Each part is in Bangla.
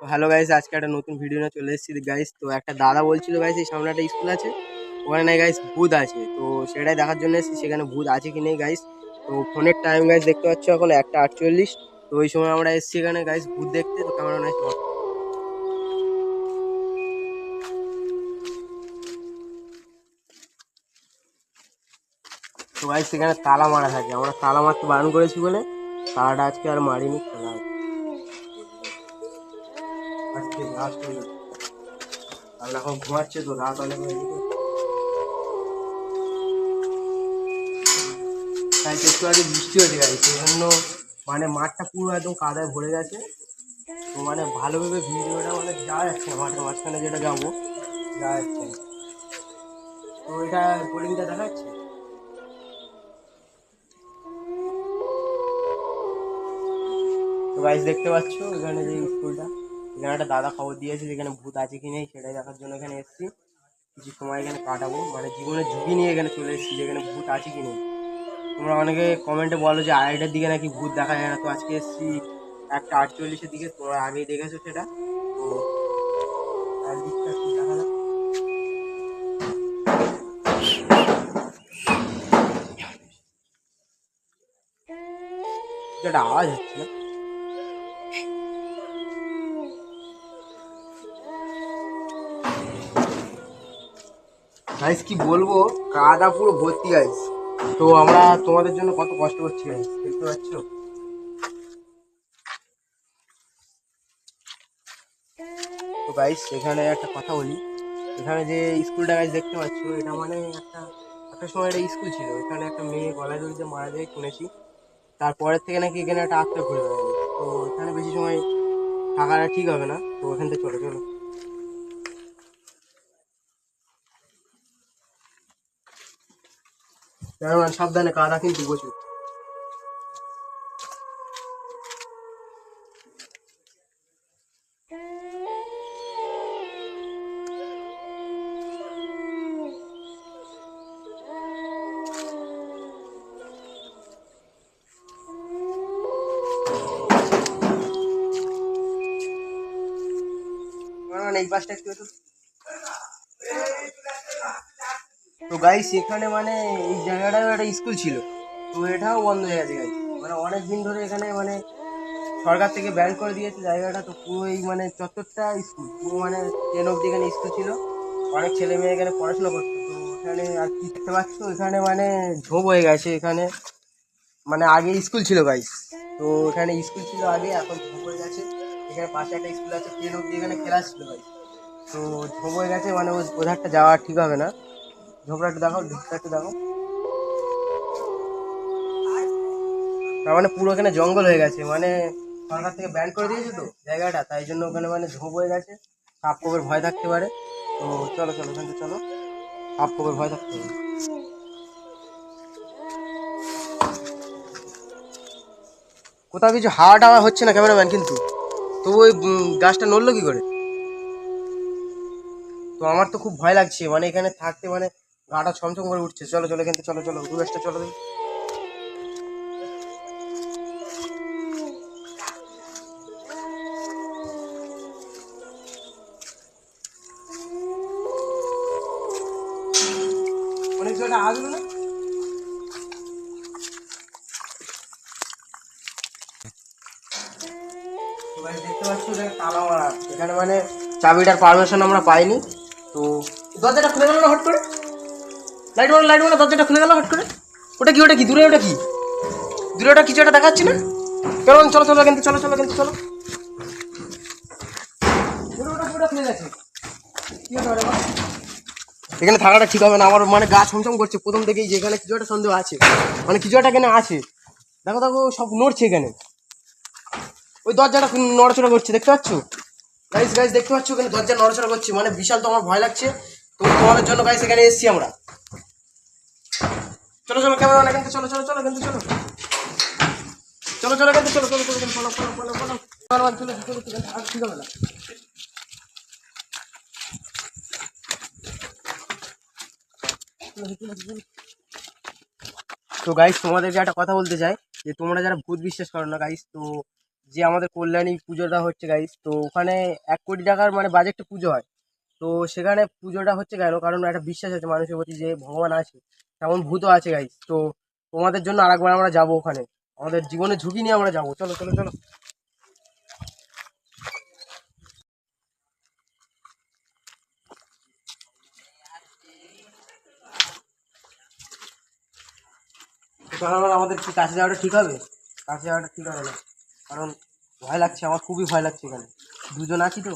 তো হ্যালো গাইস, আজকে একটা নতুন ভিডিও নিয়ে চলে এসেছি গাইস। তো একটা দাদা বলছিল গাইস এই সামনে একটা স্কুল আছে, ওখানে নাই গাইস ভূত আছে। তো সেটাই দেখার জন্য এসেছি, সেখানে ভূত আছে কি নেই গাইস। তো ফোনের টাইম গাইস দেখতে পাচ্ছ এখন 1:48। তো ওই সময় আমরা এসেছি এখানে গাইস ভূত দেখতে। তো কেমন নাই, তো গাইস সেখানে তালা মারা থাকে, আমরা তালা মারতে বারণ করেছি বলে তালাটা আজকে আর মারিনি, খোলা আছে। আজকে লাস্ট হয়ে গেছে, কারণ এখন ঘুমাচ্ছে তো রাত অনেক হয়ে গেছে। তাই তো একটু আগে বৃষ্টি হয়েছে গাইস, সেই জন্য মানে মাঠটা পুরো একদম কাদায় ভরে গেছে। তো মানে ভালোভাবে ভিডিওটা মানে যাওয়া যাচ্ছে না, মাঠের মাঝখানে যেটা যাবো যাওয়া যাচ্ছে না। তো এটা বোলিংটা দেখা যাচ্ছে। তো গাইস দেখতে পাচ্ছ এখানে যে স্কুলটা, এখানে একটা দাদা খবর দিয়েছে যেখানে ভূত আছে কি নেই সেটাই দেখার জন্য এখানে এসেছি। কিছু সময় এখানে কাটাবো, মানে জীবনের ঝুঁকি নিয়ে এখানে চলে এসেছি যে এখানে ভূত আছে কি নেই। তোমরা অনেকে কমেন্টে বলো যে 2:30টার দিকে নাকি ভূত দেখা যায় না, তো আজকে এসেছি 1:48-এর দিকে, তোমরা আগেই দেখেছো সেটা। তো চারদিকটা একটু দেখা যাক। যেটা আওয়াজ হচ্ছে না গাইস, কি বলবো, কাদা পুরো ভর্তি গাইস। তো আমরা তোমাদের জন্য কত কষ্ট করছি গাইস, দেখতে পাচ্ছ। তো গাইস এখানে একটা কথা বলি, এখানে যে স্কুলটা গাইস দেখতে পাচ্ছ, এটা মানে একটা একটা সময় একটা স্কুল ছিল, এখানে একটা মেয়ে গলায় দড়িতে মারা যায় শুনেছি। তারপরের থেকে নাকি এখানে একটা আত্মা ঘুরে বেড়ায়। তো এখানে বেশি সময় থাকাটা ঠিক হবে না, তো ওখান থেকে চলো চলো। সাবধানে, কাদা কিন্তু প্রচুর। এই পাশটা একটু একটু। তো গাইস এখানে মানে এই জায়গাটাও একটা স্কুল ছিল, তো এটাও বন্ধ হয়ে গেছে গাইস। মানে অনেক দিন ধরে এখানে মানে সরকার থেকে ব্যান করে দিয়েছে জায়গাটা। তো পুরো এই মানে চত্বরটা স্কুল, পুরো মানে 10 অব্দি এখানে স্কুল ছিল, অনেক ছেলে মেয়ে এখানে পড়াশোনা করতো। তো এখানে আর কি দেখতে পাচ্ছ, এখানে মানে ঝোপ হয়ে গেছে এখানে। মানে আগে স্কুল ছিল গাইস, তো এখানে স্কুল ছিল আগে, এখন ঝোপ হয়ে গেছে। এখানে পাশে একটা স্কুল আছে, 10 অব্দি এখানে ক্লাস ছিল গাইস। তো ঝোপ হয়ে গেছে, মানে ওধারটা যাওয়া ঠিক হবে না। ঝোপটা একটু দেখো, ঝোপটা একটু দেখো। তার মানে পুরো এখানে জঙ্গল হয়ে গেছে, মানে সরকার থেকে ব্যান করে দিয়েছে তো জায়গাটা, তাই জন্য ওখানে মানে ঝোপ হয়ে গেছে। সাপ খোপের ভয় থাকতে পারে। তো চলো চলো ওখান থেকে চলো, সাপ খোপের ভয় থাকতে পারে। কোথাও কিছু হাওয়া টাওয়া হচ্ছে না ক্যামেরাম্যান, কিন্তু তো ওই গাছটা নড়লো কি করে। তো আমার তো খুব ভয় লাগছে, মানে এখানে থাকতে মানে গাটা ছমছম করে উঠছে। চলো চলো কিন্তু, চলো চলো রুমেশটা চলো দেখি। অনেক জায়গাটা আসবে না। তো গাইস দেখতে পাচ্ছ এখানে তালা মারা, এখানে মানে চাবিটার পারমিশন আমরা পাইনি। তো দরজাটা খুলে গেল না হট করে, লাইট মারো দরজাটা খুলে গেল হট করে। ওটা কি, ওটা কি দূরে, ওটা কি দূরে, ওটা কিছু একটা দেখাচ্ছি না। চলো চলো চলো কিন্তু, চলো চলো কিন্তু চলো। ওটা খুলে গেছে, কি হতে পারে? এখানে থাকাটা ঠিক হবে না, আমার মানে গা ছমছম করছে প্রথম থেকেই, যে এখানে কিছু একটা সন্দেহ আছে, মানে কিছু একটা এখানে আছে। দেখো দেখো সব নড়ছে এখানে, ওই দরজাটা নড়াচড়া করছে দেখতে পাচ্ছ। গাইস গাইস দেখতে পাচ্ছ এখানে দরজা নড়াচড়া করছে, মানে বিশাল, তো আমার ভয় লাগছে। তো তোমাদের জন্য গাইস এখানে এসেছি আমরা। চলো চলো ক্যামেরা কিন্তু, চলো চলো চলো কিন্তু, চলো চলো চলো কিন্তু, চলো চলো চলো কিন্তু, ফলো ফলো ফলো ফলো চলো চলো চলো চলো, আর ঠিক হবে না। তো গাইস তোমাদেরকে একটা কথা বলতে চাই, যে তোমরা যারা ভূত বিশ্বাস করো না গাইস, তো যে আমাদের কল্যাণী পুজোটা হচ্ছে গাইস, তো ওখানে 1 কোটি টাকার মানে বাজেটে পুজো হয়। তো সেখানে পুজোটা হচ্ছে কেন, কারণ একটা বিশ্বাস আছে মানুষের প্রতি যে ভগবান আছে, তেমন ভূতও আছে গাইস। তো তোমাদের জন্য আরেকবার আমরা যাবো ওখানে, আমাদের জীবনের ঝুঁকি নিয়ে আমরা যাবো, চলো চলো চলো। সকালবেলা আমাদের কি কাছে যাওয়াটা ঠিক হবে? কাছে যাওয়াটা ঠিক হবে না, কারণ ভয় লাগছে, আমার খুবই ভয় লাগছে এখানে, দুজন আছি তো।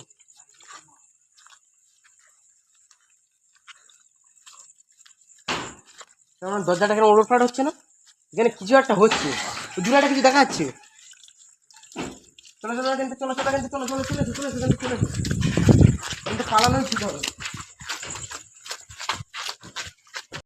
কারণ দরজাটা কেন ওলটপালট হচ্ছে না, এখানে কিছু একটা হচ্ছে, দূরে একটা কিছু দেখা যাচ্ছে। চলো চলো কিন্তু, চলো চলো কিন্তু, চলো চলো চলে এসো, চলে এসো কিন্তু, চলে এসো কিন্তু, পালানোই ঠিক হবে।